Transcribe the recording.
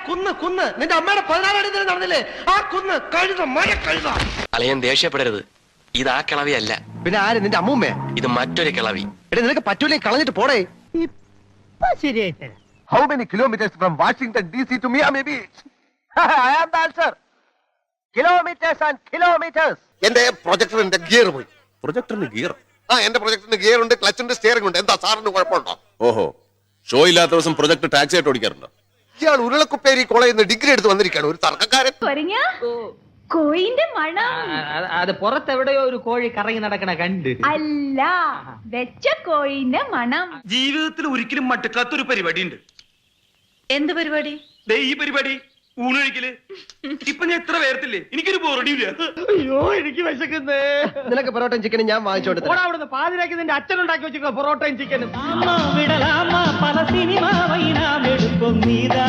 കുന്ന് നിന്റെ അമ്മയുടെ 16 അടി നടന്നില്ലേ ആ കുന്ന് കഴുത മഴ കഴുത. അളിയൻ ദേഷ്യപ്പെടരുത്, ഇത് ആ കിളവിയല്ല. പിന്നെ ആര് നിന്റെ അമ്മൂമ്മേ? ഇത് മറ്റൊരു കിളവി. എടാ നിനക്ക് പറ്റൂലേ കളഞ്ഞിട്ട് പോടേ. ശരിയായിട്ട് How many kilometers from Washington DC to Miami Beach? I am the answer. Kilometers and kilometers. എന്റെ പ്രൊജക്ടറിന്റെ ഗിയർ പോയി. പ്രൊജക്ടറിന് ഗിയർ? എന്റെ പ്രൊജക്ടറിന് ഗിയർ ഉണ്ട്, ക്ലച്ചിന്റെ സ്റ്റിയറിംഗ് ഉണ്ട്. എന്താ സാറിന് കുഴപ്പമുണ്ടോ? ഓഹോ, ഷോ ഇല്ലാത്ത ദിവസം പ്രൊജക്ട് ടാക്സി ആയിട്ട് ഓടിക്കാറുണ്ടോ? ഇയാൾ ഉരുളക്കുപ്പേരി കോളേജിൽ നിന്ന് ഡിഗ്രി എടുത്ത് വന്നിരിക്കുകയാണ്, ഒരു തർക്കക്കാരൻ. കോയിന്റെ മണം അത് പുറത്തെവിടെയോ ഒരു കോഴി കറങ്ങി നടക്കണ കണ്ട്. അല്ല, വെച്ച കോയിന്റെ മണം. ജീവിതത്തിൽ ഒരിക്കലും മട്ടുക്കാത്തൊരു പരിപാടി ഉണ്ട്. എന്ത് പരിപാടി? ഈ പരിപാടി ഊണൊഴിക്കല്. ഇപ്പൊ ഞാൻ എത്ര പേർത്തില്ലേ, എനിക്കൊരു ബോറടിയില്ല. അയ്യോ എനിക്ക് വിശക്കുന്നേ. നിനക്ക് പൊറോട്ടയും ചിക്കനും ഞാൻ വാങ്ങിച്ചോണ്ട് തരാം. അവിടുന്ന് പാതിരാക്കി നിന്റെ അച്ഛൻ ഉണ്ടാക്കി വെച്ചിരിക്കുന്ന പൊറോട്ടയും ചിക്കനും. പല സിനിമ വൈനാമെടുക്കും നീതാ